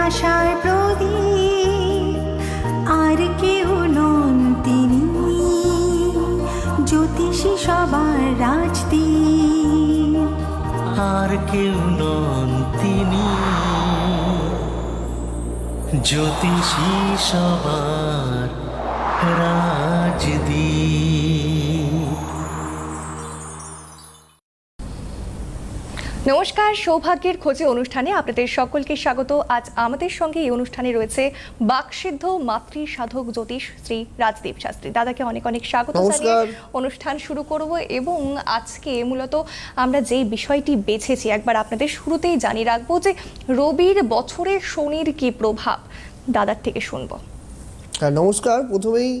আশার প্রদীপ, আর কেউ নন তিনি, জ্যোতিষী সবার রাজদীপ। আর কেউ নন তিনি, জ্যোতিষী সবার রাজদীপ। নমস্কার, সৌভাগ্যের খোঁজে অনুষ্ঠানে আপনাদের সকলকে স্বাগত। আজ আমাদের সঙ্গে এই অনুষ্ঠানে রয়েছে বাকসিদ্ধ মাতৃ সাধক জ্যোতিষ শ্রী রাজদীপ শাস্ত্রী। দাদাকে অনেক অনেক স্বাগত জানিয়ে অনুষ্ঠান শুরু করব। এবং আজকে মূলত আমরা যেই বিষয়টি বেছেছি একবার আপনাদের শুরুতেই জানিয়ে রাখবো যে রবির বছরে শনির কি প্রভাব, দাদার থেকে শুনবো। হ্যাঁ, নমস্কার। প্রথমেই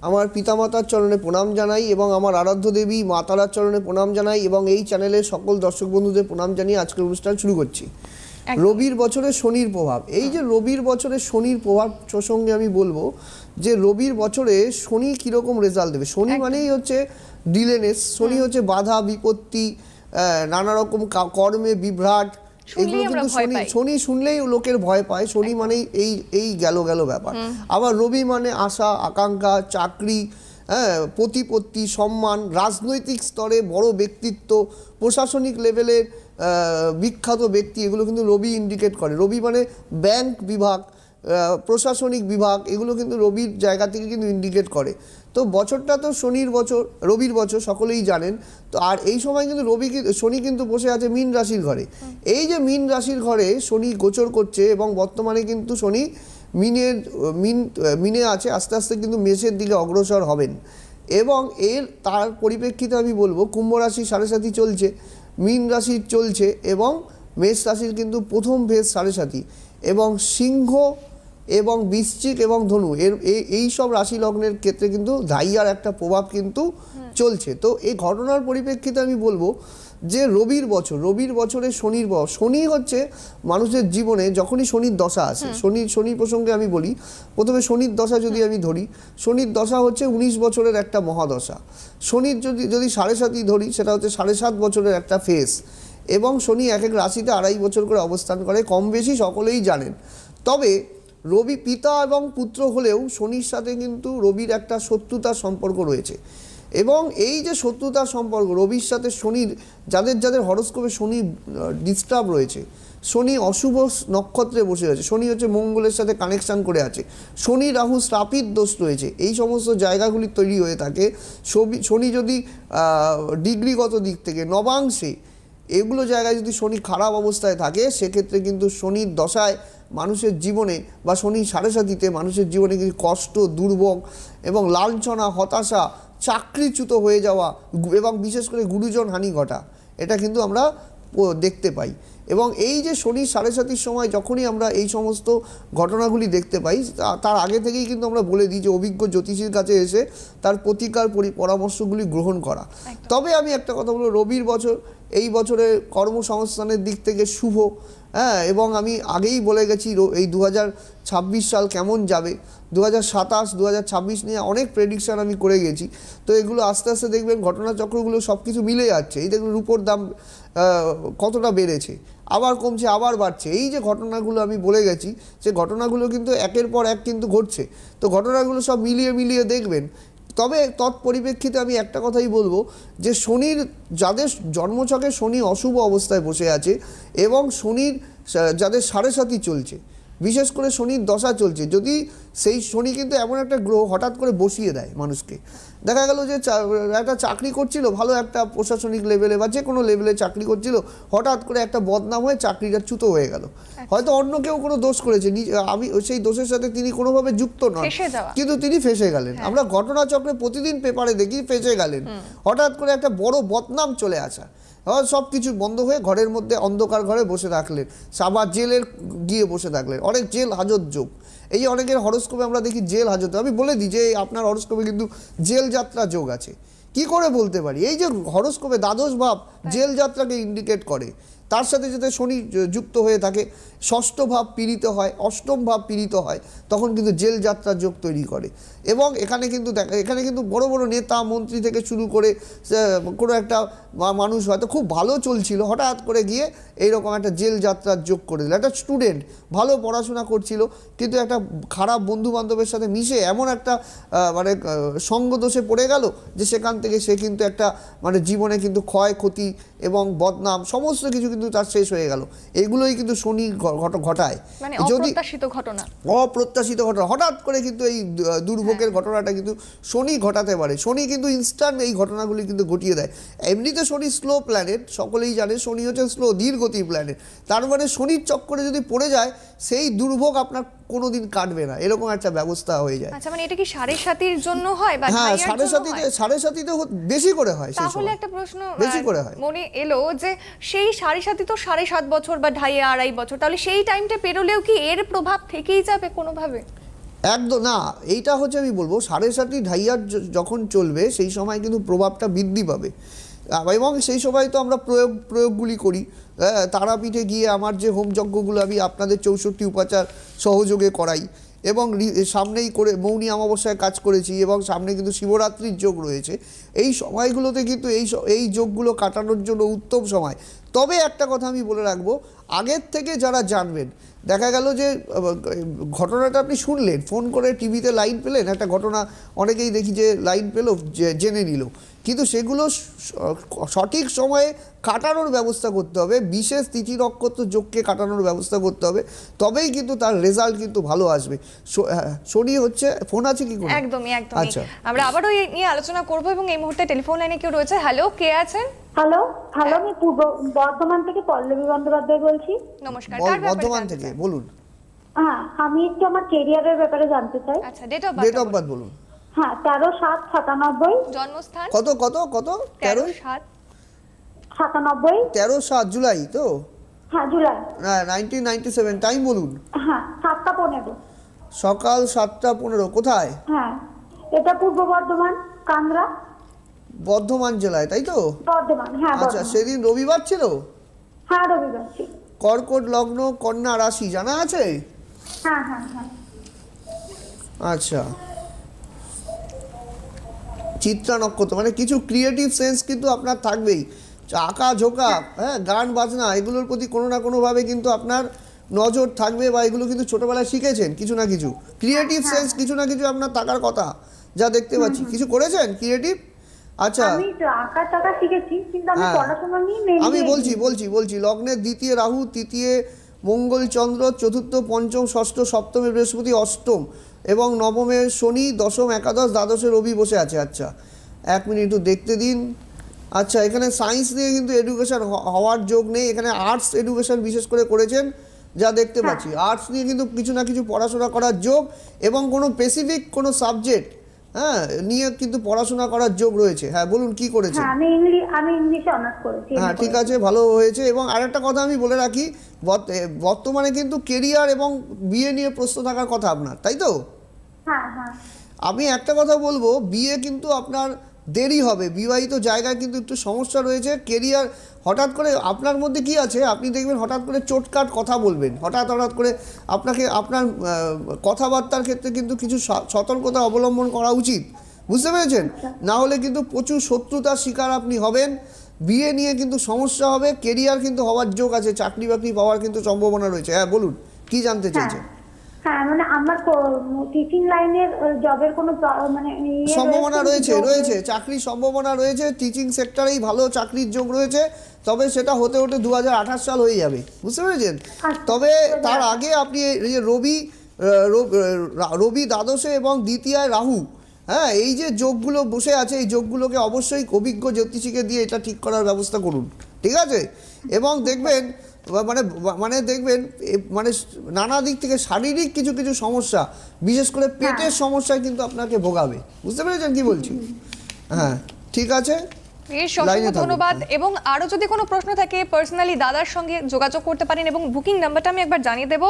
আমার পিতামাতার চরণে প্রণাম জানাই এবং আমার আরাধ্য দেবী মা তারার চরণে প্রণাম জানাই এবং এই চ্যানেলের সকল দর্শক বন্ধুদের প্রণাম জানিয়ে আজকের অনুষ্ঠান শুরু করছি। রবির বছরে শনির প্রভাব, এই যে রবির বছরে শনির প্রভাব প্রসঙ্গে আমি বলবো যে রবির বছরে শনি কীরকম রেজাল্ট দেবে। শনি মানেই হচ্ছে ডিলেনেস, শনি হচ্ছে বাধা বিপত্তি, নানা রকম কর্মে বিভ্রাট, এগুলো কিন্তু শনি শুনলেই লোকের ভয় পায়। শনি মানেই এই গেল ব্যাপার। আবার রবি মানে আশা আকাঙ্ক্ষা, চাকরি, প্রতিপত্তি, সম্মান, রাজনৈতিক স্তরে বড় ব্যক্তিত্ব, প্রশাসনিক লেভেলের বিখ্যাত ব্যক্তি, এগুলো কিন্তু রবি ইন্ডিকেট করে। রবি মানে ব্যাংক বিভাগ, প্রশাসনিক বিভাগ, এগুলো কিন্তু রবির জায়গা থেকে কিন্তু ইন্ডিকেট করে। তো বছরটা তো শনির বছর, রবির বছর, সকলেই জানেন। তো আর এই সময় কিন্তু শনি কিন্তু বসে আছে মীন রাশির ঘরে। এই যে মীন রাশির ঘরে শনি গোচর করছে এবং বর্তমানে কিন্তু শনি মিনে আছে, আস্তে আস্তে কিন্তু মেষের দিকে অগ্রসর হবেন। এবং তার পরিপ্রেক্ষিতে আমি বলবো কুম্ভ রাশি সাড়ে সাথী চলছে, মীন রাশির চলছে এবং মেষ রাশির কিন্তু প্রথম ফেজ সাড়ে সাথী, এবং সিংহ এবং বৃশ্চিক এবং ধনু এই সব রাশি লগ্নের ক্ষেত্রে কিন্তু ধাইয়ার একটা প্রভাব কিন্তু চলছে। তো এই ঘটনার পরিপ্রেক্ষিতে আমি বলবো যে রবির বছরে শনি হচ্ছে মানুষের জীবনে যখনই শনির দশা আসে, শনি প্রসঙ্গে আমি বলি। প্রথমে শনির দশা যদি আমি ধরি, শনির দশা হচ্ছে 19 বছরের একটা মহাদশা। শনির যদি সাড়ে সাতই ধরি, সেটা হচ্ছে 7.5 বছরের একটা ফেজ। এবং শনি এক এক রাশিতে 2.5 বছর করে অবস্থান করে, কম বেশি সকলেই জানেন। তবে রবি পিতা এবং পুত্র হলেও শনির সাথে কিন্তু রবির একটা শত্রুতার সম্পর্ক রয়েছে। এবং এই যে শত্রুতার সম্পর্ক রবির সাথে শনির, যাদের হরোস্কোপে শনি ডিস্টার্ব রয়েছে, শনি অশুভ নক্ষত্রে বসে আছে, শনি হচ্ছে মঙ্গলের সাথে কানেকশান করে আছে, শনি রাহু শ্রাপিত দোষ রয়েছে, এই সমস্ত জায়গাগুলি তৈরি হয়ে থাকে। শনি যদি ডিগ্রিগত দিক থেকে নবাংশে এগুলো জায়গায় যদি শনি খারাপ অবস্থায় থাকে, সেক্ষেত্রে কিন্তু শনির দশায় মানুষের জীবনে বা শনি সাড়ে সাথীতে মানুষের জীবনে কিন্তু কষ্ট, দুর্ভোগ এবং লাঞ্ছনা, হতাশা, চাকরিচ্যুত হয়ে যাওয়া এবং বিশেষ করে গুরুজন হানি ঘটা, এটা কিন্তু আমরা দেখতে পাই। এবং এই যে শনি সাড়ে সাতির সময় যখনই আমরা এই সমস্ত ঘটনাগুলি দেখতে পাই, তার আগে থেকেই কিন্তু আমরা বলে দিই যে অভিজ্ঞ জ্যোতিষীর কাছে এসে তার প্রতিকার পরামর্শগুলি গ্রহণ করা। তবে আমি একটা কথা বলবো, রবির বছর এই বছরে কর্মসংস্থানের দিক থেকে শুভ। এবং আমি আগেই বলে গেছি এই 2026 সাল কেমন যাবে, 2027, 2026 নিয়ে অনেক প্রেডিকশান আমি করে গেছি। তো এগুলো আস্তে আস্তে দেখবেন ঘটনাচক্রগুলো সব কিছু মিলে যাচ্ছে। এই দেখুন রূপোর দাম কতটা বেড়েছে, আবার কমছে, আবার বাড়ছে। এই যে ঘটনাগুলো আমি বলে গেছি, সে ঘটনাগুলো কিন্তু একের পর এক কিন্তু ঘটছে। তো ঘটনাগুলো সব মিলিয়ে দেখবেন। তবে তৎপরিপ্রেক্ষিতে আমি একটা কথাই বলবো যে শনির, যাদের জন্মছকে শনি অশুভ অবস্থায় বসে আছে এবং শনির যাদের সাড়ে সাথী চলছে, বিশেষ করে শনির দশা চলছে, যদি সেই শনি কিন্তু এমন একটা গ্রহ হঠাৎ করে বসিয়ে দেয় মানুষকে। দেখা গেল যে একটা চাকরি করছিল, ভালো একটা প্রশাসনিক লেভেলে বা যে কোনো লেভেলে চাকরি করছিল, হঠাৎ করে একটা বদনাম হয়ে চাকরিটা চ্যুত হয়ে গেল। হয়তো অন্য কেউ কোনো দোষ করেছে, আমি সেই দোষের সাথে তিনি কোনোভাবে যুক্ত নন, কিন্তু তিনি ফেঁসে গেলেন। আমরা ঘটনাচক্রে প্রতিদিন পেপারে দেখি ফেঁসে গেলেন, হঠাৎ করে একটা বড় বদনাম চলে আসা, সব কিছু বন্ধ হয়ে ঘরের মধ্যে অন্ধকার ঘরে বসে থাকলেন, আবার জেলের গিয়ে বসে থাকলেন, অনেক জেল হাজত যোগ। এই যে অনেকের হরোস্কোপে আমরা দেখি জেল হাজত, আমি বলে দিই যে আপনার হরোস্কোপে কিন্তু জেল যাত্রা যোগ আছে। কি করে বলতে পারি? এই যে হরোস্কোপে দ্বাদশ ভাব জেল যাত্রাকে ইন্ডিকেট করে। তার সাথে যাতে শনি যুক্ত হয়ে থাকে, ষষ্ঠ ভাব পীড়িত হয়, অষ্টম ভাব পীড়িত হয়, তখন কিন্তু জেল যাত্রার যোগ তৈরি করে। এবং এখানে কিন্তু বড় বড় নেতা মন্ত্রী থেকে শুরু করে কোনো একটা মানুষ হয়তো খুব ভালো চলছিল, হঠাৎ করে গিয়ে এইরকম একটা জেল যাত্রার যোগ করে দিল। একটা স্টুডেন্ট ভালো পড়াশোনা করছিল, কিন্তু একটা খারাপ বন্ধু বান্ধবের সাথে মিশে এমন একটা মানে সঙ্গদোষে পড়ে গেল যে সেখান থেকে সে কিন্তু একটা মানে জীবনে কিন্তু ক্ষয়ক্ষতি এবং বদনাম সমস্ত কিছু কিন্তু তার শেষ হয়ে গেল। এগুলোই কিন্তু শনি ঘটায়। মানে যদি অপ্রত্যাশিত ঘটনা, অপ্রত্যাশিত ঘটনা হঠাৎ করে কিন্তু এই দুর্ভোগের ঘটনাটা কিন্তু শনি ঘটাতে পারে। শনি কিন্তু ইনস্ট্যান্ট এই ঘটনাগুলি কিন্তু ঘটিয়ে দেয়। এমনিতে শনি স্লো প্ল্যানেট, সকলেই জানে শনি হচ্ছে স্লো ধীরগতি প্ল্যানেট। তার মানে শনির চক্করে যদি পড়ে যায় সেই দুর্ভোগ আপনার কোনোদিন কাটবে না, এরকম একটা ব্যবস্থা হয়ে যায়। আচ্ছা মানে এটা কি সাড়ে সাতির জন্য হয় বা হ্যাঁ, ভাইয়ার সাড়ে সাতিতে বেশি করে হয়। সেই তাহলে সময় একটা প্রশ্ন বেশি করে হয়। মনে এলো যে সেই সাড়ে সাতি তো 7.5 বছর বা 2.5 বছর, তাহলে সেই টাইমটা পেরোলেও কি এর প্রভাব থেকেই যাবে কোনোভাবে? একদম না, এইটা হচ্ছে আমি বলবো সাড়ে সাতি ঢাইয়ার যখন চলবে সেই সময় কিন্তু প্রভাবটা বৃদ্ধি পাবে। এবং সেই সময় তো আমরা প্রয়োগগুলি করি। তারাপীঠে গিয়ে আমার যে হোমযজ্ঞগুলো আমি আপনাদের 64 উপাচার সহযোগে করাই, এবং সামনেই করে মৌনী অমাবস্যায় কাজ করেছি, এবং সামনে কিন্তু শিবরাত্রির যোগ রয়েছে। এই সময়গুলোতে কিন্তু এই যোগগুলো কাটানোর জন্য উত্তম সময়। তবে একটা কথা আমি বলে রাখবো, আগের থেকে যারা জানবেন, দেখা গেল যে ঘটনাটা আপনি শুনলেন, ফোন করে টিভিতে লাইন পেলেন, একটা ঘটনা অনেকেই দেখি যে লাইন পেল, জেনে নিল, কিন্তু সেগুলো সঠিক সময়ে কাটানোর ব্যবস্থা করতে হবে, বিশেষ তিথি নক্ষত্র যোগকে কাটানোর ব্যবস্থা করতে হবে, তবেই কিন্তু তার রেজাল্ট কিন্তু ভালো আসবে। শনি হচ্ছে, ফোন আছে কি করে? একদমই। আচ্ছা, আমরা আবারও এই নিয়ে আলোচনা করব এবং এই মুহূর্তে টেলিফোন লাইনে কেউ রয়েছে। হ্যালো, কে আছেন? হ্যালো, আমি পূর্ব বর্ধমান থেকে পল্লবী বন্দ্যোপাধ্যায় বলছি। নমস্কার, কার ব্যাপারে বর্ধমান জানতে থেকে চান? বলুন। হ্যাঁ, আমি একটু আমার কেরিয়ারের ব্যাপারে জানতে চাই। আচ্ছা, ডেট অফ বার্থ বলুন। হ্যাঁ, 13/7/97। জন্মস্থান? কত 13/7। 97। 13/7 জুলাই তো? হ্যাঁ, জুলাই। 1997। টাইম বলুন। হ্যাঁ, 7:15। সকাল 7:15। কোথায়? হ্যাঁ, এটা পূর্ব বর্ধমান, কান্দ্রা। বর্ধমান জেলায়, তাই তো? বর্ধমান, হ্যাঁ আচ্ছা, বর্ধমান। সেদিন রবিবার ছিল? হ্যাঁ, রবিবার ছিল। কর্কট লগ্ন, কন্যা রাশি জানা আছে? হ্যাঁ হ্যাঁ হ্যাঁ। আচ্ছা, চিত্রা নক্ষত্র, মানে কিছু ক্রিয়েটিভ সেন্স কিন্তু আপনার থাকবেই। আঁকা ঝোঁকা, হ্যাঁ, গান বাজনা, এগুলোর প্রতি কোনো না কোনোভাবে কিন্তু আপনার নজর থাকবে, বা এগুলো কিন্তু ছোটবেলায় শিখেছেন কিছু না কিছু। ক্রিয়েটিভ সেন্স কিছু না কিছু আপনার থাকার কথা, যা দেখতে পাচ্ছি। কিছু করেছেন ক্রিয়েটিভ? আচ্ছা, আমি তো আঁকা টাকা শিখেছি, কিন্তু আমি হ্যাঁ, পড়াশোনা নিয়ে মেনলি আমি বলছি লগ্নের দ্বিতীয় রাহু, তৃতীয় মঙ্গল চন্দ্র, চতুর্থ পঞ্চম ষষ্ঠ সপ্তমে বৃহস্পতি, অষ্টম এবং নবমে শনি, দশম একাদশ দ্বাদশে রবি বসে আছে। আচ্ছা, এক মিনিট একটু দেখতে দিন। আচ্ছা, এখানে সায়েন্স নিয়ে কিন্তু এডুকেশন হওয়ার যোগ নেই, এখানে আর্টস এডুকেশন বিশেষ করে করেছেন যা দেখতে পাচ্ছি। আর্টস নিয়ে কিন্তু কিছু না কিছু পড়াশোনা করার যোগ, এবং কোনো স্পেসিফিক কোনো সাবজেক্ট হ্যাঁ নিয়ে কিন্তু পড়াশোনা করার যোগ রয়েছে। হ্যাঁ, বলুন কি করেছেন? হ্যাঁ, আমি ইংলিশে অনার্স করেছি। হ্যাঁ, ঠিক আছে, ভালো হয়েছে। এবং আরেকটা কথা আমি বলে রাখি, বর্তমানে কিন্তু কেরিয়ার এবং বিয়ে নিয়ে প্রশ্ন থাকার কথা আপনার, তাই তো? হ্যাঁ হ্যাঁ। আমি একটা কথা বলবো, বিয়ে কিন্তু আপনার দেরি হবে, বিবাহিত জায়গায় কিন্তু একটু সমস্যা রয়েছে। কেরিয়ার হঠাৎ করে আপনার মধ্যে কি আছে, আপনি দেখবেন হঠাৎ করে চোটকাট কথা বলবেন, হঠাৎ করে আপনাকে আপনার কথাবার্তার ক্ষেত্রে কিন্তু কিছু সতর্কতা অবলম্বন করা উচিত, বুঝতে পেরেছেন? না হলে কিন্তু প্রচুর শত্রুতার শিকার আপনি হবেন। বিয়ে নিয়ে কিন্তু সমস্যা হবে, কেরিয়ার কিন্তু হওয়ার যোগ আছে, চাকরি বাকরি পাওয়ার কিন্তু সম্ভাবনা রয়েছে। হ্যাঁ, বলুন কি জানতে চাইছেন? হ্যাঁ, মানে আমার টিচিং লাইনের জবের কোনো মানে সম্ভাবনা রয়েছে, চাকরির সম্ভাবনা রয়েছে, টিচিং সেক্টরেই ভালো চাকরির যোগ রয়েছে। তবে সেটা হতে 2028 সাল হয়ে যাবে, বুঝতে পেরেছেন? তবে তার আগে আপনি এই যে রবি দ্বাদশে এবং দ্বিতীয়ায় রাহু, হ্যাঁ, এই যে যোগগুলো বসে আছে, এই যোগগুলোকে অবশ্যই অভিজ্ঞ জ্যোতিষীকে দিয়ে এটা ঠিক করার ব্যবস্থা করুন, ঠিক আছে? এবং দেখবেন মানে নানা দিক থেকে শারীরিক কিছু কিছু সমস্যা, বিশেষ করে পেটের সমস্যায় কিন্তু আপনাকে ভোগাবে, বুঝতে পেরেছেন কি বলছি? হ্যাঁ, ঠিক আছে। বেশ লাইনে অসংখ্য থাকুন। ধন্যবাদ। এবং আরো যদি কোনো প্রশ্ন থাকে পার্সোনালি দাদার সঙ্গে যোগাযোগ করতে পারেন, এবং বুকিং নাম্বারটা আমি একবার জানিয়ে দেবো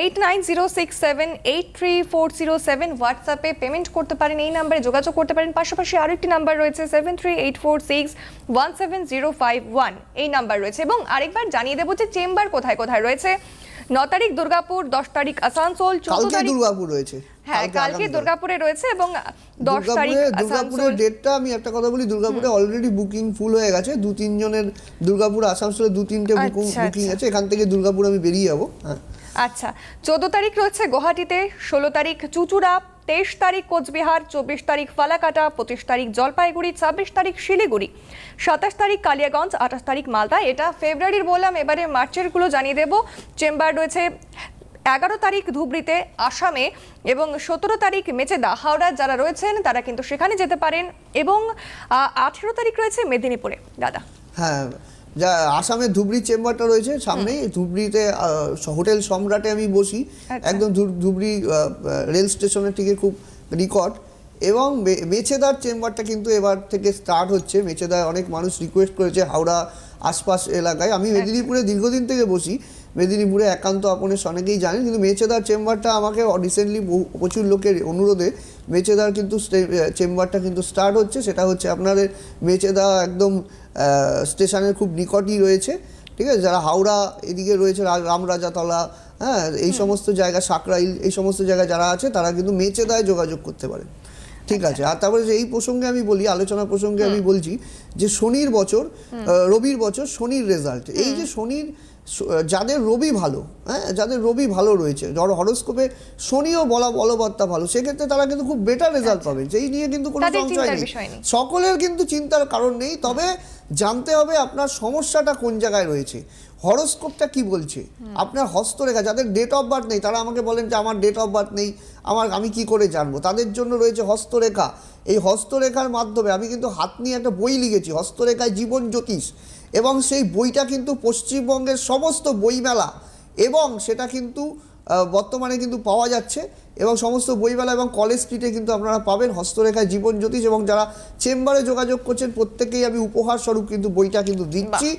8906783407। হোয়াটসঅ্যাপে পেমেন্ট করতে পারেন, এই নাম্বারে যোগাযোগ করতে পারেন। পাশাপাশি আরো একটি নাম্বার রয়েছে 7384617051, এই নাম্বার রয়েছে। এবং আরেকবার জানিয়ে দেবো যে চেম্বার কোথায় কোথায় রয়েছে। 9 তারিখ দুর্গাপুর, 10 তারিখ আসানসোল, 14 কালকে তারিখ দুর্গাপুর রয়েছে। হ্যাঁ কালকে আগামীকাল। দুর্গাপুরে রয়েছে, এবং 10 তারিখ দুর্গাপুরের আসানসোল। ডেটটা আমি একটা কথা বলি, দুর্গাপুরে অলরেডি বুকিং ফুল হয়ে গেছে। 2-3 জনের দুর্গাপুর আসানসোলে 2-3টে আচ্ছা, বুকিং আচ্ছা। আছে। এখান থেকে দুর্গাপুর আমি বেরিয়ে যাবো। হ্যাঁ, আচ্ছা, 14 তারিখ রয়েছে গুয়াহাটিতে, 16 তারিখ চুচুড়া, 23 তারিখ কোচবিহার, 24 তারিখ ফালাকাটা, 25 তারিখ জলপাইগুড়ি, 26 তারিখ শিলিগুড়ি, 27 তারিখ কালিয়াগঞ্জ, 28 তারিখ মালদা। এটা ফেব্রুয়ারির বললাম, এবারে মার্চের গুলো জানিয়ে দেব। চেম্বার রয়েছে 11 তারিখ ধুবড়িতে আসামে, এবং 17 তারিখ মেচেদা হাওড়া। যারা রয়েছেন তারা কিন্তু সেখানে যেতে পারেন। এবং 18 তারিখ রয়েছে মেদিনীপুরে দাদা। হ্যাঁ, যা আসামের ধুবড়ি চেম্বারটা রয়েছে সামনেই। ধুবড়িতে হোটেল সম্রাটে আমি বসি, আচ্ছা। একদম ধুবড়ি রেল স্টেশনের থেকে খুব নিকট। এবং মেচেদার চেম্বারটা কিন্তু এবার থেকে স্টার্ট হচ্ছে। মেচেদায় অনেক মানুষ রিকোয়েস্ট করেছে হাওড়া আশপাশ এলাকায়। আমি মেদিনীপুরে দীর্ঘদিন থেকে বসি, মেদিনীপুরে একান্ত আপনের অনেকেই জানেন, কিন্তু মেচেদার চেম্বারটা আমাকে রিসেন্টলি প্রচুর লোকের অনুরোধে মেচেদার কিন্তু চেম্বারটা কিন্তু স্টার্ট হচ্ছে। সেটা হচ্ছে আপনাদের মেচেদা একদম স্টেশনের খুব নিকটই রয়েছে, ঠিক আছে। যারা হাওড়া এদিকে রয়েছে, রামরাজাতলা, হ্যাঁ, এই সমস্ত জায়গা, সাকরাইল, এই সমস্ত জায়গায় যারা আছে তারা কিন্তু মেচেদায় যোগাযোগ করতে পারেন, ঠিক আছে। আর তারপরে এই প্রসঙ্গে আমি বলি, আলোচনা প্রসঙ্গে আমি বলছি যে শনির বছর, রবির বছর, শনির রেজাল্ট। এই যে শনির, যাদের রবি ভালো, হ্যাঁ, যাদের রবি ভালো রয়েছে, ধরো হরোস্কোপে শনিও বলবত্তা ভালো, সেক্ষেত্রে তারা কিন্তু খুব বেটার রেজাল্ট পাবে। যেই নিয়ে কিন্তু কোনো তাদের সংশয় চিন্তার নেই, বিষয় নেই। সকলের কিন্তু চিন্তার কারণ নেই। তবে জানতে হবে আপনার সমস্যাটা কোন জায়গায় রয়েছে, হরোস্কোপটা কি বলছে, আপনার হস্তরেখা। যাদের ডেট অফ বার্থ নেই তারা আমাকে বলেন যে আমার ডেট অফ বার্থ নেই, আমি কি করে জানবো। তাদের জন্য রয়েছে হস্তরেখা। এই হস্তরেখার মাধ্যমে আমি কিন্তু হাত নিয়ে একটা বই লিখেছি, হস্তরেখায় জীবন জ্যোতিষ, এবং সেই বইটা কিন্তু পশ্চিমবঙ্গের সমস্ত বইমেলা, এবং সেটা কিন্তু বর্তমানে কিন্তু পাওয়া যাচ্ছে, এবং সমস্ত বইমেলা এবং কলেজ স্ট্রিটে কিন্তু আপনারা পাবেন হস্তরেখায় জীবন জ্যোতিষ। এবং যারা চেম্বারে যোগাযোগ করছেন প্রত্যেকেই আমি উপহার স্বরূপ কিন্তু বইটা কিন্তু দিচ্ছি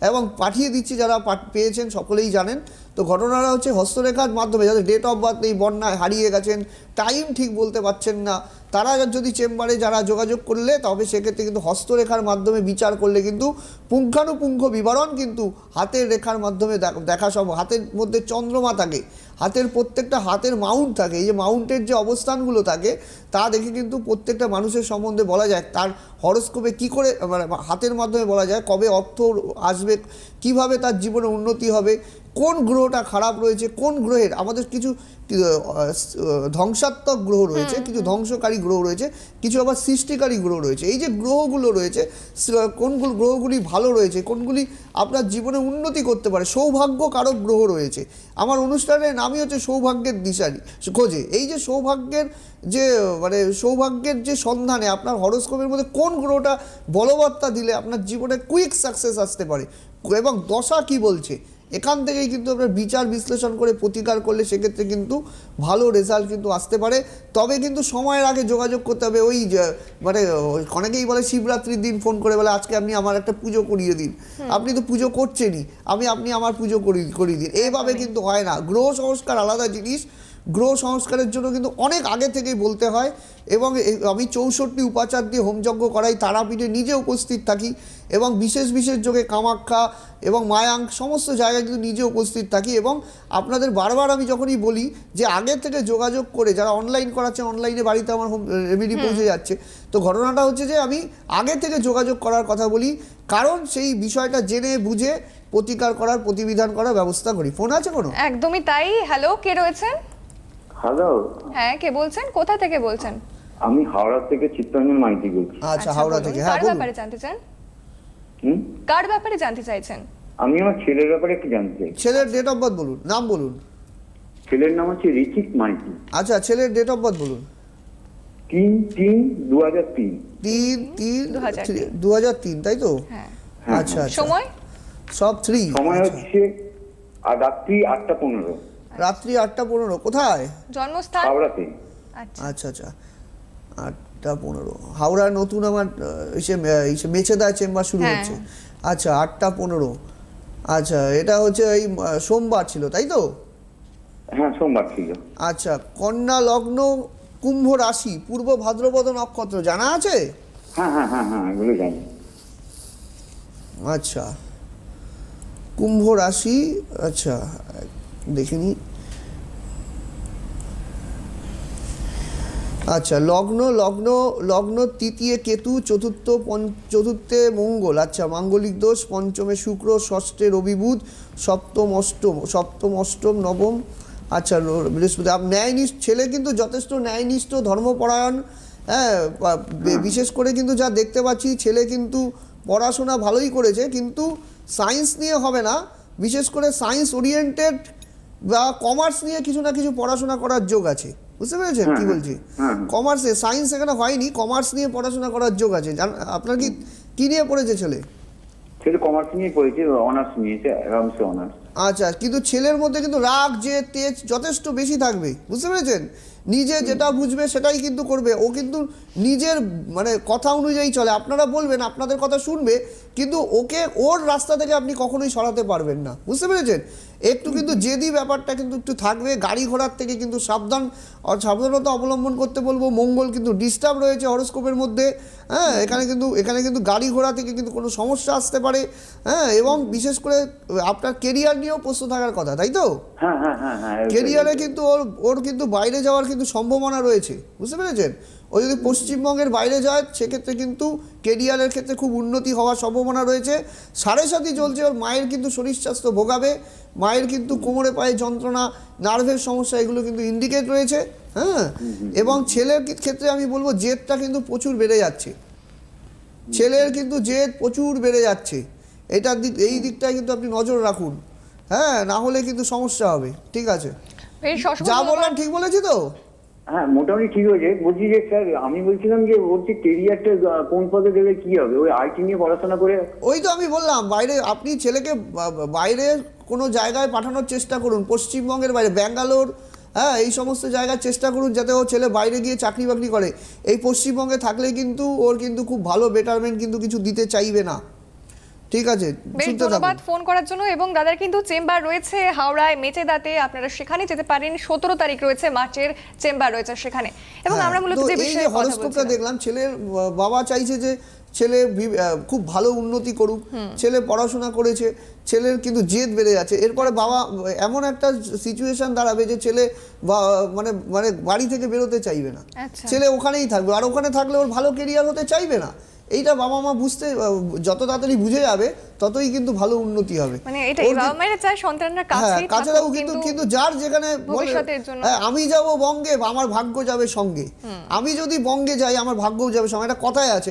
এবং পাঠিয়ে দিচ্ছি। যারা পেয়েছেন সকলেই জানেন। তো ঘটনাটা হচ্ছে হস্তরেখার মাধ্যমে যাদের ডেট অফ বার্থ নেই, বন্যায় হারিয়ে গেছেন, টাইম ঠিক বলতে পারছেন না, তারা যদি চেম্বারে যারা যোগাযোগ করলে, তবে সেক্ষেত্রে কিন্তু হস্তরেখার মাধ্যমে বিচার করলে কিন্তু পুঙ্খানুপুঙ্খ বিবরণ কিন্তু হাতের রেখার মাধ্যমে দেখা সম্ভব। হাতের মধ্যে চন্দ্রমা থাকে, হাতের প্রত্যেকটা হাতের মাউন্ট থাকে, এই যে মাউন্টের যে অবস্থানগুলো থাকে তা দেখে কিন্তু প্রত্যেকটা মানুষের সম্বন্ধে বলা যায়। তার হরোস্কোপে কী করে, মানে হাতের মাধ্যমে বলা যায় কবে অর্থ আসবে, কিভাবে তার জীবনে উন্নতি হবে, কোন গ্রহটা খারাপ রয়েছে, কোন গ্রহের আমাদের কিছু ধ্বংসাত্মক গ্রহ রয়েছে, কিছু ধ্বংসকারী গ্রহ রয়েছে, কিছু আবার সৃষ্টিকারী গ্রহ রয়েছে। এই যে গ্রহগুলো রয়েছে, কোনগুলো গ্রহগুলি ভালো রয়েছে, কোনগুলি আপনার জীবনে উন্নতি করতে পারে, সৌভাগ্য কারক গ্রহ রয়েছে। আমার অনুষ্ঠানের নামই হচ্ছে সৌভাগ্যের দিশারি খোঁজে। এই যে সৌভাগ্যের যে মানে সৌভাগ্যের যে সন্ধানে আপনার হরোস্কোপের মধ্যে কোন গ্রহটা বলবত্তা দিলে আপনার জীবনে কুইক সাকসেস আসতে পারে, এবং দশা কি বলছে, এখান থেকেই কিন্তু আপনার বিচার বিশ্লেষণ করে প্রতিকার করলে সেক্ষেত্রে কিন্তু ভালো রেজাল্ট কিন্তু আসতে পারে। তবে কিন্তু সময়ের আগে যোগাযোগ করতে হবে। ওই মানে অনেকেই বলে শিবরাত্রির দিন ফোন করে বলে আজকে আপনি আমার একটা পুজো করিয়ে দিন, আপনি তো পুজো করছেনই, আপনি আমার পুজো করিয়ে দিন, এইভাবে কিন্তু হয় না। গ্রহ সংস্কার আলাদা জিনিস, গ্রহ সংস্কারের জন্য কিন্তু অনেক আগে থেকেই বলতে হয়। এবং আমি 64 উপাচার দিয়ে হোমযজ্ঞ করাই, তারাপীঠে নিজে উপস্থিত থাকি, এবং বিশেষ বিশেষ যোগে কামাখ্যা এবং মায়াঙ্ক সমস্ত জায়গায় কিন্তু নিজে উপস্থিত থাকি। এবং আপনাদের বারবার আমি যখনই বলি যে আগে থেকে যোগাযোগ করে, যারা অনলাইন করাচ্ছে অনলাইনে বাড়িতে আমার হোম রেমেডি পৌঁছে যাচ্ছে, তো ঘটনাটা হচ্ছে যে আমি আগে থেকে যোগাযোগ করার কথা বলি, কারণ সেই বিষয়টা জেনে বুঝে প্রতিকার করার, প্রতিবিধান করার ব্যবস্থা করি। ফোন আছে কোনো? একদমই তাই। হ্যালো, কে রয়েছেন? হ্যালো, হ্যাঁ, কে বলছেন, কোথা থেকে বলছেন? আমি হাওড়া থেকে চিত্তরঞ্জন মাইতি বলছি। আচ্ছা, হাওড়া থেকে। হ্যাঁ, কার বলুন। ব্যাপারে জানতে চান? হুম? কার ব্যাপারে জানতে চাইছেন? আমি আমার ছেলের ব্যাপারে একটু জানতে চাই। ছেলের ডেট অফ বার্থ বলুন, নাম বলুন। ছেলের নাম হচ্ছে ঋচিক মাইতি। আচ্ছা, ছেলের ডেট অফ বার্থ বলুন। 3/3/2003। 2003, তাই তো? হ্যাঁ। আচ্ছা আচ্ছা, সময়? সব 3। সময় হচ্ছে রাত্রি 8:15। রাত্রি 8:15। কোথায়? জন্মস্থান? হাওড়াতে। আচ্ছা। আচ্ছা আচ্ছা। আর 8:15 হাওড়া নতুন আমার মেচেদা চেম্বার শুরু হ্যাঁ। হচ্ছে। আচ্ছা 8:15 আচ্ছা এটা হচ্ছে এই সোমবার ছিল তাই তো? হ্যাঁ সোমবার ছিল। আচ্ছা কন্যা লগ্ন কুম্ভ রাশি পূর্ব ভাদ্রপদ নক্ষত্র জানা আছে? হ্যাঁ হ্যাঁ হ্যাঁ হ্যাঁ এগুলো জানি। আচ্ছা কুম্ভ রাশি, আচ্ছা দেখিনি। আচ্ছা লগ্ন লগ্ন লগ্ন তৃতীয় কেতু, চতুর্থে মঙ্গল, আচ্ছা মাঙ্গলিক দোষ, পঞ্চমে শুক্র, ষষ্ঠে রবি বুধ, সপ্তম অষ্টম নবম, আচ্ছা বৃহস্পতি। ন্যায়নিষ্ঠ ছেলে কিন্তু যথেষ্ট ন্যায়নিষ্ঠ ধর্মপরায়ণ, হ্যাঁ বিশেষ করে কিন্তু যা দেখতে পাচ্ছি ছেলে কিন্তু পড়াশোনা ভালোই করেছে, কিন্তু সায়েন্স নিয়ে হবে না, বিশেষ করে সায়েন্স ওরিয়েন্টেড বা কমার্স নিয়ে কিছু না কিছু পড়াশোনা করার যোগ আছে, বুঝতে পেরেছেন কি বলছি? কমার্সে, সায়েন্স এখানে হয়নি, কমার্স নিয়ে পড়াশোনা করার যোগ আছে। আপনার কি নিয়ে পড়েছে ছেলে? ছেলে কমার্স নিয়ে পড়েছে, অনার্স নিয়েছে, অ্যাকাউন্টসে অনার্স। আচ্ছা কিন্তু ছেলের মধ্যে কিন্তু রাগ যে তেজ যথেষ্ট বেশি থাকবে, বুঝতে পেরেছেন? নিজে যেটা বুঝবে সেটাই কিন্তু করবে, ও কিন্তু নিজের মানে কথা অনুযায়ী চলে। আপনারা বলবেন, আপনাদের কথা শুনবে, কিন্তু ওকে ওর রাস্তা থেকে আপনি কখনোই সরাতে পারবেন না, বুঝতে পেরেছেন? একটু কিন্তু জেদি ব্যাপারটা কিন্তু একটু থাকবে। গাড়ি ঘোড়ার থেকে কিন্তু সাবধানতা অবলম্বন করতে বলবো। মঙ্গল কিন্তু ডিস্টার্ব রয়েছে হরোস্কোপের মধ্যে, হ্যাঁ এখানে কিন্তু গাড়ি ঘোড়া থেকে কিন্তু কোনো সমস্যা আসতে পারে, হ্যাঁ এবং বিশেষ করে আপনার কেরিয়ার নিয়েও প্রশ্ন থাকার কথা, তাই তো? হ্যাঁ হ্যাঁ হ্যাঁ হ্যাঁ কেরিয়ারে কিন্তু ওর কিন্তু বাইরে যাওয়ার কিন্তু সম্ভাবনা রয়েছে, বুঝতে পেরেছেন? ও যদি পশ্চিমবঙ্গের বাইরে যায় সেক্ষেত্রে কিন্তু কেরিয়ারের ক্ষেত্রে খুব উন্নতি হওয়ার সম্ভাবনা রয়েছে। 7.5 চলছে, ওর মায়ের কিন্তু শরীর স্বাস্থ্য ভোগাবে, মায়ের কিন্তু কোমরে পায়ে যন্ত্রণা, নার্ভের সমস্যা এগুলো কিন্তু ইন্ডিকেট রয়েছে, হ্যাঁ। এবং ছেলের ক্ষেত্রে আমি বলবো জেদটা কিন্তু প্রচুর বেড়ে যাচ্ছে, ছেলের কিন্তু জেদ প্রচুর বেড়ে যাচ্ছে, এই দিকটায় কিন্তু আপনি নজর রাখুন, হ্যাঁ না হলে কিন্তু সমস্যা হবে, ঠিক আছে? যা বললাম ঠিক বলেছি তো? হ্যাঁ মোটামুটি ঠিক হয়েছে। বলছি যে স্যার আমি বলছিলাম যে ওর যে কেরিয়ারটা কোন পদে গেলে কি হবে, ওই আইটি নিয়ে পড়াশোনা করে? ওই তো আমি বললাম, বাইরে আপনি ছেলেকে বাইরে কোনো জায়গায় পাঠানোর চেষ্টা করুন, পশ্চিমবঙ্গের বাইরে, ব্যাঙ্গালোর, হ্যাঁ এই সমস্ত জায়গায় চেষ্টা করুন যাতে ও ছেলে বাইরে গিয়ে চাকরি বাকরি করে। এই পশ্চিমবঙ্গে থাকলে কিন্তু ওর কিন্তু খুব ভালো বেটারমেন্ট কিন্তু কিছু দিতে চাইবে না, ঠিক আছে? ধন্যবাদ ফোন করার জন্য। এবং দাদার কিন্তু চেম্বার রয়েছে হাওড়ায় মেচেদাতে, আপনারা সেখানে যেতে পারেন। 17 তারিখ রয়েছে মার্চের চেম্বার রয়েছে সেখানে। এবং আমরা মূলত যে বিষয়ে হরোস্কোপটা দেখলাম, ছেলের বাবা চাইছে যে ছেলে খুব ভালো উন্নতি করুক, ছেলে পড়াশোনা করেছে, ছেলের কিন্তু জেদ বেড়ে যাচ্ছে। এরপরে বাবা এমন একটা সিচুয়েশন দাঁড়াবে যে ছেলে মানে মানে বাড়ি থেকে বেরোতে চাইবে না, ছেলে ওখানেই থাকবে, আর ওখানে থাকলে ওর ভালো কেরিয়ার হতে চাইবে না। এইটা বাবা মা বুঝতে যত তাড়াতাড়ি বুঝে যাবে ততই কিন্তু ভালো উন্নতি হবে। মানে এটাই বাবা মায়েরা চায় সন্তানরা কাছেই থাকুক, কিন্তু যার যেখানে আমি যাব বঙ্গে আমার ভাগ্য যাবে সঙ্গে, আমি যদি বঙ্গে যাই আমার ভাগ্যও যাবে সঙ্গে, একটা কথাই আছে।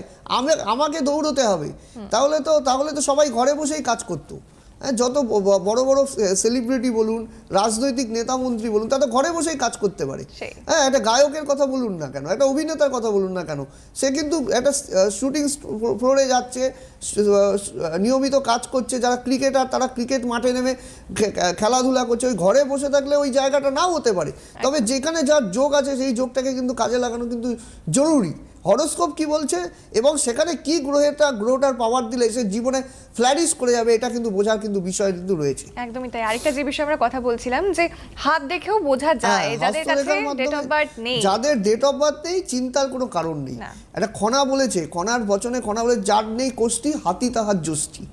আমাকে দৌড়তে হবে, তাহলে তো সবাই ঘরে বসেই কাজ করতো। যত বড় বড় সেলিব্রিটি বলুন, রাজনৈতিক নেতা মন্ত্রী বলুন, তারা ঘরে বসেই কাজ করতে পারে। হ্যাঁ একটা গায়কের কথা বলুন না কেন, একটা অভিনেতার কথা বলুন না কেন, সে কিন্তু একটা শুটিং ফ্লোরে যাচ্ছে, নিয়মিত কাজ করছে। যারা ক্রিকেটার তারা ক্রিকেট মাঠে নেমে খেলাধুলা করছে, ওই ঘরে বসে থাকলে ওই জায়গাটা নাও হতে পারে। তবে যেখানে যার যোগ আছে সেই যোগটাকে কিন্তু কাজে লাগানো কিন্তু জরুরি। হরোস্কোপ কি বলছে এবং সেখানে কি গ্রহটার পাওয়ার দিলে সে জীবনে ফ্ল্যারিশ করে যাবে, এটা কিন্তু বোঝার কিন্তু বিষয় কিন্তু রয়েছে। একদমই তাই। আরেকটা যে বিষয়ে আমরা কথা বলছিলাম যে হাত দেখেও বোঝা যায় যাদের কাছে ডেট অফ বার্থ নেই, যাদের ডেট অফ বার্থ নেই চিন্তার কোনো কারণ নেই। একটা খনা বলেছে, খনার বচনে খনা বলে যার নেই কোষ্ঠী হাতি তাহার যষ্টি।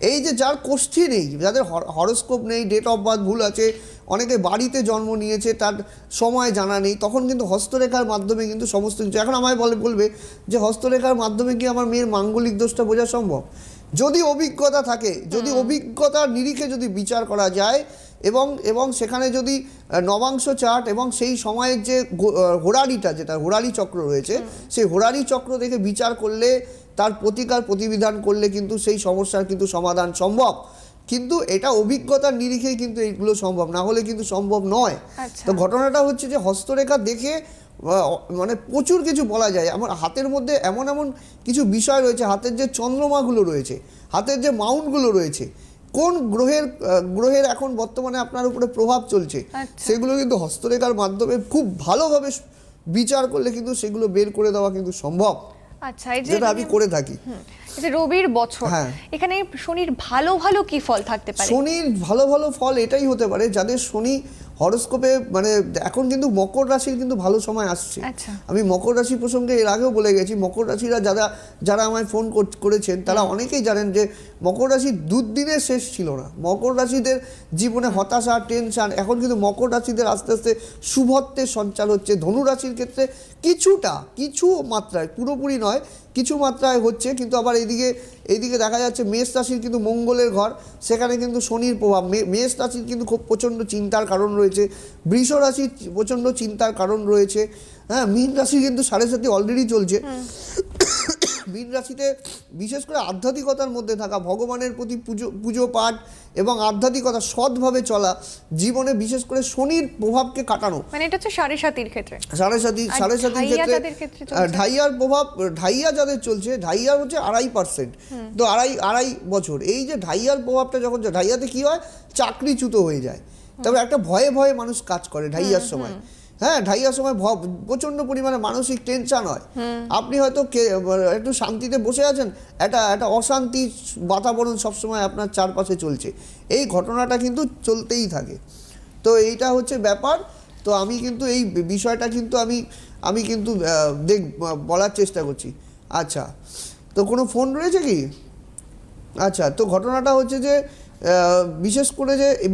এই যে যার কোষ্ঠী নেই, যাদের হরোস্কোপ নেই, ডেট অফ বার্থ ভুল আছে, অনেকে বাড়িতে জন্ম নিয়েছে তার সময় জানা নেই, তখন কিন্তু হস্তরেখার মাধ্যমে কিন্তু সমস্ত কিছু। এখন আমায় বলবে যে হস্তরেখার মাধ্যমে কি আমার মেয়ের মাঙ্গলিক দোষটা বোঝা সম্ভব? যদি অভিজ্ঞতা থাকে, যদি অভিজ্ঞতার নিরিখে যদি বিচার করা যায় এবং সেখানে যদি নবাংশ চার্ট এবং সেই সময়ের যে হোরারিটা, যেটা হোরারি চক্র রয়েছে, সেই হোরারি চক্র দেখে বিচার করলে, তার প্রতিকার প্রতিবিধান করলে কিন্তু সেই সমস্যার কিন্তু সমাধান সম্ভব। কিন্তু এটা অভিজ্ঞতার নিরিখেই কিন্তু এইগুলো সম্ভব, না হলে কিন্তু সম্ভব নয়। তো ঘটনাটা হচ্ছে যে হস্তরেখা দেখে মানে প্রচুর কিছু বলা যায়। আমার হাতের মধ্যে এমন এমন কিছু বিষয় রয়েছে, হাতের যে চন্দ্রমাগুলো রয়েছে, হাতের যে মাউন্টগুলো রয়েছে, কোন গ্রহের এখন বর্তমানে আপনার উপরে প্রভাব চলছে, সেগুলো কিন্তু হস্তরেখার মাধ্যমে খুব ভালোভাবে বিচার করলে কিন্তু সেগুলো বের করে দেওয়া কিন্তু সম্ভব, আচ্ছা, এই যে যেটা আমি করে থাকি। এই যে রবির বছর, হ্যাঁ। এখানে শনির ভালো ভালো কি ফল থাকতে পারে? শনির ভালো ভালো ফল এটাই হতে পারে যাদের শনি হরোস্কোপে মানে এখন কিন্তু মকর রাশির কিন্তু ভালো সময় আসছে। আচ্ছা। আমি মকর রাশি প্রসঙ্গে এর আগেও বলে গেছি, মকর রাশিরা যারা আমায় ফোন করেছেন তারা অনেকেই জানেন যে মকর রাশির দুদিনের শেষ ছিল না। মকর রাশিদের জীবনে হতাশা, টেনশন, এখন কিন্তু মকর রাশিদের আস্তে আস্তে শুভত্বের সঞ্চার হচ্ছে। ধনু রাশির ক্ষেত্রে কিছু মাত্রায়, পুরোপুরি নয়, কিছু মাত্রায় হচ্ছে, কিন্তু আবার এইদিকে দেখা যাচ্ছে মেষ রাশির কিন্তু মঙ্গলের ঘর, সেখানে কিন্তু শনির প্রভাব। মেষ রাশির কিন্তু খুব প্রচণ্ড চিন্তার কারণ রয়েছে, বৃষ রাশির প্রচণ্ড চিন্তার কারণ রয়েছে। হ্যাঁ, মীন রাশি কিন্তু 7.5 অলরেডি চলছে। মীন রাশিতে বিশেষ করে আধ্যাত্মিকতার মধ্যে থাকা, ভগবানের প্রতি পুজো পাঠ এবং আধ্যাত্মিকতা সৎভাবে চলা, জীবনে বিশেষ করে শনির প্রভাবকে কাটানো। মানে এটা হচ্ছে 7.5 ক্ষেত্রে, সাড়ে সাতির ক্ষেত্রে ঢাইয়ার প্রভাব, ঢাইয়া যাদের চলছে, ঢাইয়ার হচ্ছে 2.5%, তো আড়াই বছর। এই যে ঢাইয়ার প্রভাবটা যখন ঢাইয়াতে কি হয়, চাকরিচ্যুত হয়ে যায়। তবে একটা ভয়ে ভয়ে মানুষ কাজ করে ঢাইয়ার সময়। হ্যাঁ, ঢাইয়ার সময় প্রচণ্ড পরিমাণে মানসিক টেনশন হয়। আপনি হয়তো একটু শান্তিতে বসে আছেন, একটা অশান্তি বাতাবরণ সবসময় আপনার চারপাশে চলছে। এই ঘটনাটা কিন্তু চলতেই থাকে। তো এইটা হচ্ছে ব্যাপার। তো আমি কিন্তু এই বিষয়টা কিন্তু আমি কিন্তু বলার চেষ্টা করছি। আচ্ছা, তো কোনো ফোন রয়েছে কি? আচ্ছা, তো ঘটনাটা হচ্ছে যে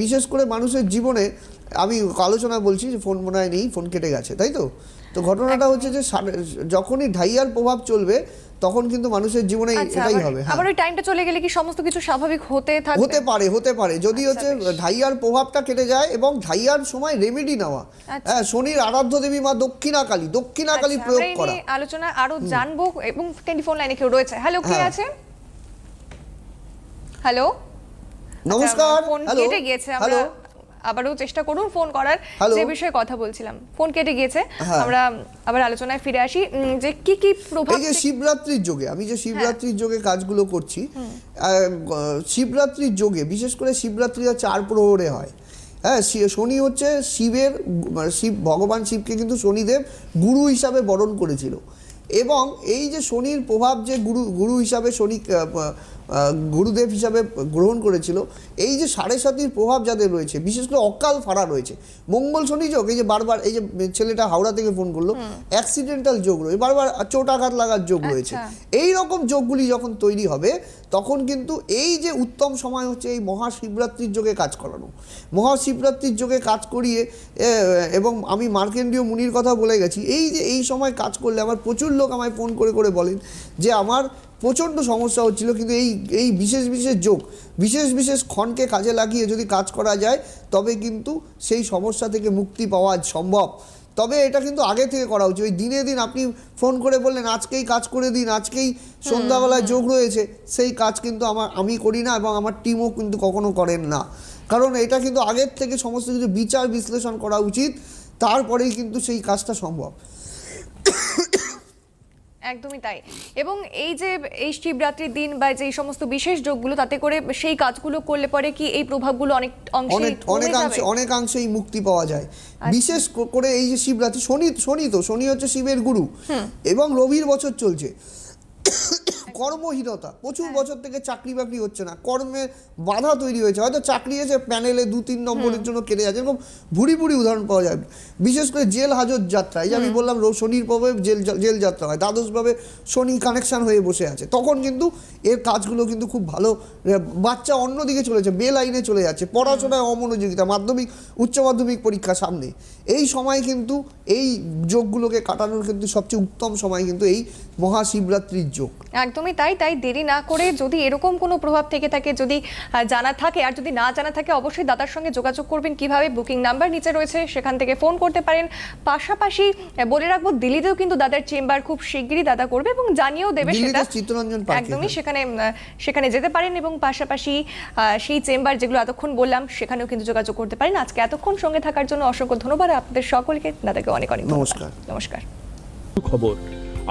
বিশেষ করে মানুষের জীবনে আমি আলোচনা বলছি যে ফোন মনে হয় নেই, ফোন কেটে গেছে, তাই তো? তো ঘটনাটা হচ্ছে যে যখনই ঢাইয়ার প্রভাব চলবে তখন কিন্তু মানুষের জীবনে এটাই হবে। আবার ওই টাইমটা চলে গেলে কি সমস্ত কিছু স্বাভাবিক হতে পারে যদি হচ্ছে ঢাইয়ার প্রভাবটা কেটে যায় এবং ঢাইয়ার সময় রেমেডি নেওয়া। হ্যাঁ, শনির আরাধ্য দেবী মা দক্ষিণা কালী প্রয়োগ করা। আলোচনা আরো জানবো। এবং টেলিফোন লাইনে কেউ রয়েছে। হ্যালো, কে আছে? হ্যালো, নমস্কার। ফোন কেটে গিয়েছে, আমরা আবারও চেষ্টা করুন ফোন করার। যে বিষয়ে কথা বলছিলাম, ফোন কেটে গিয়েছে, আমরা আবার আলোচনায় ফিরে আসি। যে কি প্রভাব এই যে শিবরাত্রির যোগে, আমি যে শিবরাত্রির যোগে কাজগুলো করছি, শিবরাত্রির যোগে বিশেষ করে শিবরাত্রিটা 4 প্রহরে হয়। হ্যাঁ, শনি হচ্ছে ভগবান শিবকে কিন্তু শনিদেব গুরু হিসাবে বরণ করেছিল। এবং এই যে শনির প্রভাব যে গুরু হিসাবে শনি গুরুদেব হিসাবে গ্রহণ করেছিল, এই যে 7.5 প্রভাব যাদের রয়েছে, বিশেষ করে অকাল ফাড়া রয়েছে, মঙ্গল শনি যোগ, এই যে বারবার এই যে ছেলেটা হাওড়া থেকে ফোন করলো, অ্যাক্সিডেন্টাল যোগ রয়েছে, বারবার চোটাঘাত লাগার যোগ রয়েছে। এই রকম যোগগুলি যখন তৈরি হবে তখন কিন্তু এই যে উত্তম সময় হচ্ছে এই মহাশিবরাত্রির যোগে কাজ করানো। মহাশিবরাত্রির যোগে কাজ করিয়ে, এবং আমি মার্কেন্ডীয় মুনির কথা বলে গেছি, এই যে এই সময় কাজ করলে আমার প্রচুর লোক আমায় ফোন করে বলেন যে আমার প্রচণ্ড সমস্যা হচ্ছিল, কিন্তু এই বিশেষ যোগ, বিশেষ ক্ষণকে কাজে লাগিয়ে যদি কাজ করা যায় তবে কিন্তু সেই সমস্যা থেকে মুক্তি পাওয়া সম্ভব। তবে এটা কিন্তু আগে থেকে করা উচিত। ওই দিনে দিন আপনি ফোন করে বললেন আজকেই কাজ করে দিন, আজকেই সন্ধ্যাবেলায় যোগ রয়েছে, সেই কাজ কিন্তু আমি করি না এবং আমার টিমও কিন্তু কখনো করেন না। কারণ এটা কিন্তু আগের থেকে সমস্ত কিছু বিচার বিশ্লেষণ করা উচিত, তারপরেই কিন্তু সেই কাজটা সম্ভব। একদমই তাই। এবং এই যে এই শিবরাত্রির দিন বা যে সমস্ত বিশেষ যোগগুলো, তাতে করে সেই কাজগুলো করলে পরে কি এই প্রভাবগুলো অনেকাংশেই মুক্তি পাওয়া যায়। বিশেষ করে এই যে শিবরাত্রি, শনি হচ্ছে শিবের গুরু, এবং রবির বছর চলছে। কর্মহীনতা, প্রচুর বছর থেকে চাকরি বাকরি হচ্ছে না, কর্মে বাধা তৈরি হয়েছে, হয়তো চাকরি এসে প্যানেলে 2-3 নম্বরের জন্য কেটে যাচ্ছে, এরকম ভুরি উদাহরণ পাওয়া যায়। বিশেষ করে জেল হাজত যাত্রা, এই যে আমি বললাম শনির প্রভাবে জেল যাত্রা হয়, দ্বাদশভাবে শনি কানেকশন হয়ে বসে আছে, তখন কিন্তু এর কাজগুলো কিন্তু খুব ভালো। বাচ্চা অন্যদিকে চলেছে, লাইনে চলে যাচ্ছে, পড়াশোনায় অমনোযোগিতা, মাধ্যমিক উচ্চ মাধ্যমিক পরীক্ষা সামনে, এই সময় কিন্তু এই যোগগুলোকে কাটানোর কিন্তু সবচেয়ে উত্তম সময় কিন্তু এই মহাশিবরাত্রির যোগ। একদমই তাই দেরি না করে যদি এরকম কোনো প্রভাব থেকে থাকে, যদি জানা থাকে, আর যদি না জানা থাকে অবশ্যই দাদার সঙ্গে যোগাযোগ করবেন। কিভাবে? বুকিং নাম্বার নিচে রয়েছে, সেখান থেকে ফোন করতে পারেন। পাশাপাশি বলে রাখবো, দিল্লিতেও কিন্তু দাদার চেম্বার খুব শিগগিরই দাদা করবে এবং জানিয়েও দেবে সেটা। একদমই সেখানে যেতে পারেন এবং পাশাপাশি সেই চেম্বার যেগুলো এতক্ষণ বললাম সেখানেও কিন্তু যোগাযোগ করতে পারেন। আজকে এতক্ষণ সঙ্গে থাকার জন্য অসংখ্য ধন্যবাদ আপনাদের সকলকে। দাদাকে অনেক নমস্কার। খবর,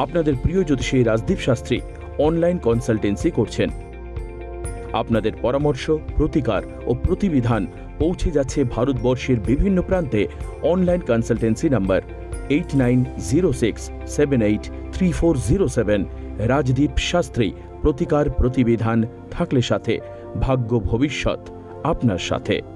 আপনাদের প্রিয় জ্যোতিষী রাজদীপ শাস্ত্রী অনলাইন কনসালটেন্সি করছেন। আপনাদের পরামর্শ, প্রতিকার ও প্রতিবিধান পৌঁছে যাচ্ছে ভারতবর্ষের বিভিন্ন প্রান্তে। Online consultancy number 8906783407। Rajdeep Shastri, প্রতিকার প্রতিবিধান থাকলে সাথে, ভাগ্য ভবিষ্যৎ আপনার সাথে।